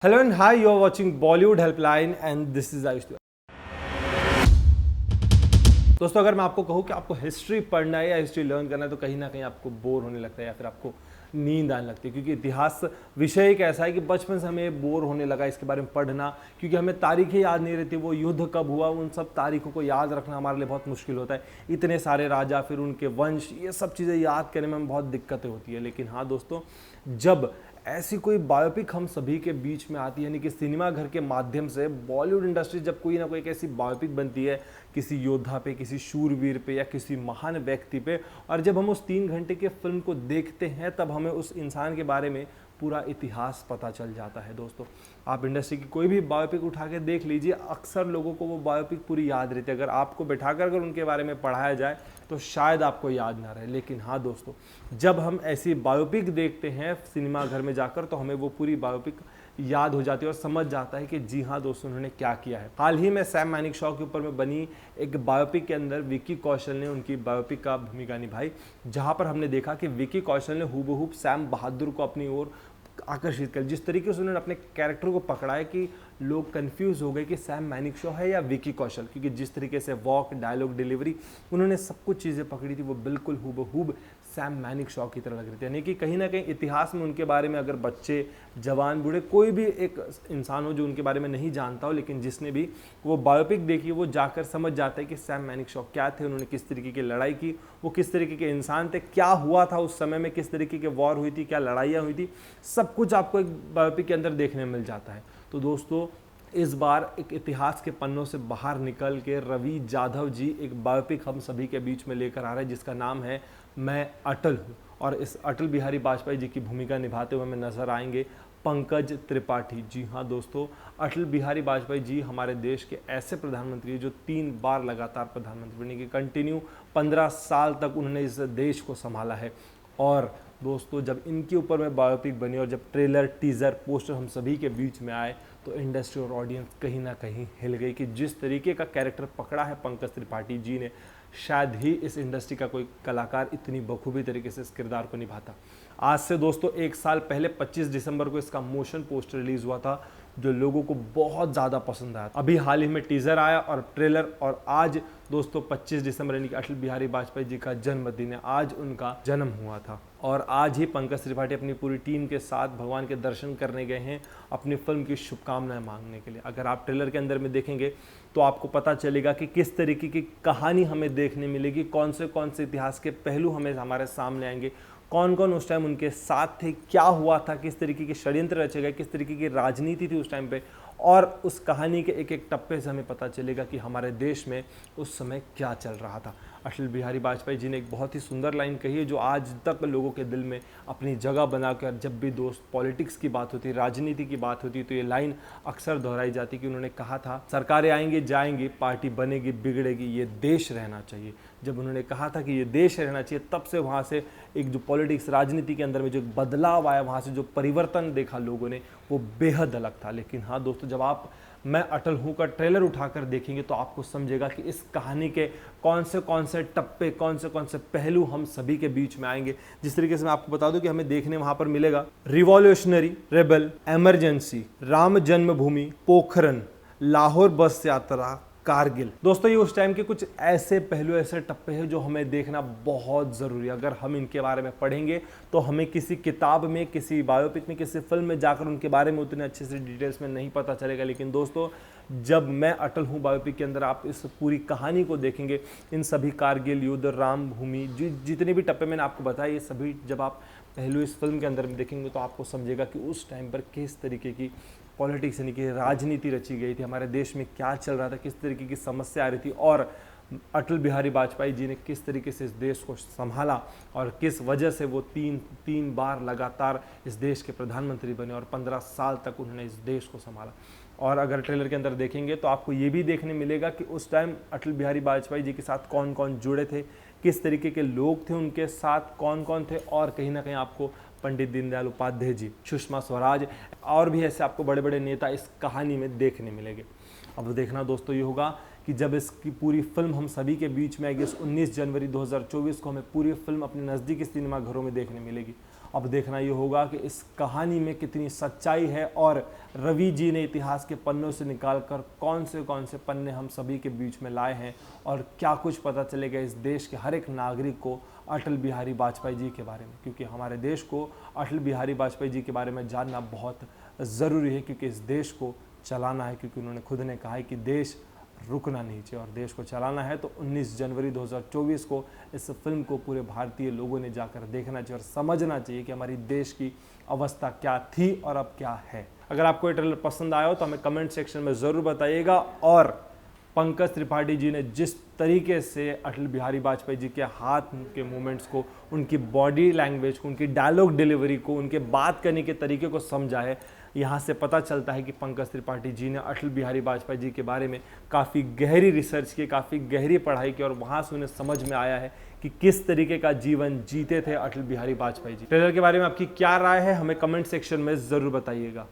Hello and hi, you are watching Bollywood Helpline and this is Ayush Tiwari। दोस्तों अगर मैं आपको कहूँ कि आपको हिस्ट्री पढ़ना है या हिस्ट्री लर्न करना है तो कहीं ना कहीं आपको बोर होने लगता है या फिर आपको नींद आने लगती है, क्योंकि इतिहास विषय एक ऐसा है कि बचपन से हमें बोर होने लगा इसके बारे में पढ़ना, क्योंकि हमें तारीखें याद नहीं रहती, वो युद्ध कब हुआ उन सब तारीखों को याद रखना हमारे लिए बहुत मुश्किल होता है। इतने सारे राजा, फिर उनके वंश, ये सब चीज़ें याद करने में हमें बहुत दिक्कतें होती है। लेकिन हाँ दोस्तों, जब ऐसी कोई बायोपिक हम सभी के बीच में आती है, यानी कि सिनेमा घर के माध्यम से बॉलीवुड इंडस्ट्री जब कोई ना कोई एक ऐसी बायोपिक बनती है किसी योद्धा पे, किसी शूरवीर पे या किसी महान व्यक्ति पे, और जब हम उस 3 घंटे के फिल्म को देखते हैं तब हमें उस इंसान के बारे में पूरा इतिहास पता चल जाता है। दोस्तों आप इंडस्ट्री की कोई भी बायोपिक उठा के देख लीजिए, अक्सर लोगों को वो बायोपिक पूरी याद रहती है। अगर आपको बैठाकर अगर उनके बारे में पढ़ाया जाए तो शायद आपको याद ना रहे। लेकिन हाँ दोस्तों, जब हम ऐसी बायोपिक देखते हैं सिनेमा घर में जाकर तो हमें वो पूरी बायोपिक याद हो जाती है और समझ जाता है कि जी हाँ दोस्तों, उन्होंने क्या किया है। हाल ही में सैम मानेकशॉ के ऊपर में बनी एक बायोपिक के अंदर विक्की कौशल ने उनकी बायोपिक का भूमिका निभाई, जहाँ पर हमने देखा कि विक्की कौशल ने हूबहू सैम बहादुर को अपनी ओर आकर्षित कर, जिस तरीके से उन्होंने अपने कैरेक्टर को पकड़ा है कि लोग कंफ्यूज हो गए कि सैम मानेकशॉ है या विक्की कौशल, क्योंकि जिस तरीके से वॉक, डायलॉग, डिलीवरी, उन्होंने सब कुछ चीज़ें पकड़ी थी वो बिल्कुल हूबहू सैम मानेकशॉ की तरह लग रही थी। यानी कि कहीं ना कहीं इतिहास में उनके बारे में अगर बच्चे, जवान, बूढ़े, कोई भी एक इंसान हो जो उनके बारे में नहीं जानता हो, लेकिन जिसने भी वो बायोपिक देखी वो जाकर समझ जाता है कि सैम मानेकशॉ क्या थे, उन्होंने किस तरीके की लड़ाई की, वो किस तरीके के इंसान थे, क्या हुआ था उस समय में, किस तरीके की वॉर हुई थी, क्या लड़ाइयाँ हुई थी, सब कुछ आपको एक बायोपिक के अंदर देखने मिल जाता है। तो दोस्तों इस बार एक इतिहास के पन्नों से बाहर निकल के रवि जाधव जी एक बायोपिक हम सभी के बीच में लेकर आ रहे हैं, जिसका नाम है मैं अटल हूँ। और इस अटल बिहारी वाजपेयी जी की भूमिका निभाते हुए हमें नजर आएंगे पंकज त्रिपाठी। जी हाँ दोस्तों, अटल बिहारी वाजपेयी जी हमारे देश के ऐसे प्रधानमंत्री हैं जो 3 बार लगातार प्रधानमंत्री बने, कि कंटिन्यू 15 साल तक उन्होंने इस देश को संभाला है। और दोस्तों जब इनके ऊपर में बायोपिक बनी और जब ट्रेलर, टीज़र, पोस्टर हम सभी के बीच में आए तो इंडस्ट्री और ऑडियंस कहीं ना कहीं हिल गई कि जिस तरीके का कैरेक्टर पकड़ा है पंकज त्रिपाठी जी ने, शायद ही इस इंडस्ट्री का कोई कलाकार इतनी बखूबी तरीके से इस किरदार को निभाता। आज से दोस्तों 1 साल पहले 25 दिसंबर को इसका मोशन पोस्टर रिलीज हुआ था जो लोगों को बहुत ज़्यादा पसंद आया। अभी हाल ही में टीज़र आया और ट्रेलर, और आज दोस्तों 25 दिसंबर यानी कि अटल बिहारी वाजपेयी जी का जन्मदिन है, आज उनका जन्म हुआ था। और आज ही पंकज त्रिपाठी अपनी पूरी टीम के साथ भगवान के दर्शन करने गए हैं अपनी फिल्म की शुभकामनाएं मांगने के लिए। अगर आप ट्रेलर के अंदर में देखेंगे तो आपको पता चलेगा कि किस तरीके की कहानी हमें देखने मिलेगी, कौन से इतिहास के पहलू हमें हमारे सामने आएंगे, कौन कौन उस टाइम उनके साथ थे, क्या हुआ था, किस तरीके के षड्यंत्र रचे गए, किस तरीके की राजनीति थी उस टाइम पे, और उस कहानी के एक एक टप्पे से हमें पता चलेगा कि हमारे देश में उस समय क्या चल रहा था। अटल बिहारी वाजपेयी जी ने एक बहुत ही सुंदर लाइन कही है जो आज तक लोगों के दिल में अपनी जगह बनाकर, जब भी दोस्त पॉलिटिक्स की बात होती, राजनीति की बात होती, तो ये लाइन अक्सर दोहराई जाती कि उन्होंने कहा था, सरकारें आएंगी जाएंगी, पार्टी बनेगी बिगड़ेगी, ये देश रहना चाहिए। जब उन्होंने कहा था कि ये देश रहना चाहिए, तब से वहाँ से एक जो पॉलिटिक्स, राजनीति के अंदर में जो बदलाव आया, वहाँ से जो परिवर्तन देखा लोगों ने, वो बेहद अलग था। लेकिन हाँ दोस्तों, जब आप मैं अटल हूँ का ट्रेलर उठाकर देखेंगे तो आपको समझेगा कि इस कहानी के कौन से टप्पे, कौन से पहलू हम सभी के बीच में आएंगे। जिस तरीके से मैं आपको बता दूं कि हमें देखने वहां पर मिलेगा रिवॉल्यूशनरी, रेबल, इमरजेंसी, राम जन्मभूमि, पोखरन, लाहौर बस यात्रा, कारगिल। दोस्तों ये उस टाइम के कुछ ऐसे पहलू, ऐसे टप्पे हैं जो हमें देखना बहुत ज़रूरी है। अगर हम इनके बारे में पढ़ेंगे तो हमें किसी किताब में, किसी बायोपिक में, किसी फिल्म में जाकर उनके बारे में उतने अच्छे से डिटेल्स में नहीं पता चलेगा। लेकिन दोस्तों जब मैं अटल हूँ बायोपिक के अंदर आप इस पूरी कहानी को देखेंगे, इन सभी कारगिल युद्ध, राम भूमि, जितने भी टप्पे मैंने आपको बताए, ये सभी जब आप पहलू इस फिल्म के अंदर में देखेंगे तो आपको समझेगा कि उस टाइम पर किस तरीके की पॉलिटिक्स यानी कि राजनीति रची गई थी, हमारे देश में क्या चल रहा था, किस तरीके की समस्या आ रही थी, और अटल बिहारी वाजपेयी जी ने किस तरीके से इस देश को संभाला और किस वजह से वो तीन बार लगातार इस देश के प्रधानमंत्री बने और 15 साल तक उन्होंने इस देश को संभाला। और अगर ट्रेलर के अंदर देखेंगे तो आपको ये भी देखने मिलेगा कि उस टाइम अटल बिहारी वाजपेयी जी के साथ कौन कौन जुड़े थे, किस तरीके के लोग थे उनके साथ, कौन कौन थे, और कहीं ना कहीं आपको पंडित दीनदयाल उपाध्याय जी, सुषमा स्वराज और भी ऐसे आपको बड़े बड़े नेता इस कहानी में देखने मिलेंगे। अब देखना दोस्तों ये होगा कि जब इसकी पूरी फिल्म हम सभी के बीच में आएगी, 19 जनवरी 2024 को हमें पूरी फिल्म अपने नज़दीकी सिनेमा घरों में देखने मिलेगी। अब देखना ये होगा कि इस कहानी में कितनी सच्चाई है और रवि जी ने इतिहास के पन्नों से निकालकर कौन से पन्ने हम सभी के बीच में लाए हैं और क्या कुछ पता चलेगा इस देश के हर एक नागरिक को अटल बिहारी वाजपेयी जी के बारे में, क्योंकि हमारे देश को अटल बिहारी वाजपेयी जी के बारे में जानना बहुत ज़रूरी है, क्योंकि इस देश को चलाना है, क्योंकि उन्होंने खुद ने कहा है कि देश रुकना नहीं चाहिए और देश को चलाना है। तो 19 जनवरी 2024 को इस फिल्म को पूरे भारतीय लोगों ने जाकर देखना चाहिए और समझना चाहिए कि हमारी देश की अवस्था क्या थी और अब क्या है। अगर आपको ये ट्रेलर पसंद आया हो तो हमें कमेंट सेक्शन में ज़रूर बताइएगा और पंकज त्रिपाठी जी ने जिस तरीके से अटल बिहारी वाजपेयी जी के हाथ के मूवमेंट्स को, उनकी बॉडी लैंग्वेज को, उनकी डायलॉग डिलीवरी को, उनके बात करने के तरीके को समझा है, यहाँ से पता चलता है कि पंकज त्रिपाठी जी ने अटल बिहारी वाजपेयी जी के बारे में काफ़ी गहरी रिसर्च की, काफ़ी गहरी पढ़ाई की और वहाँ से उन्हें समझ में आया है कि किस तरीके का जीवन जीते थे अटल बिहारी वाजपेयी जी। ट्रेलर के बारे में आपकी क्या राय है, हमें कमेंट सेक्शन में ज़रूर बताइएगा।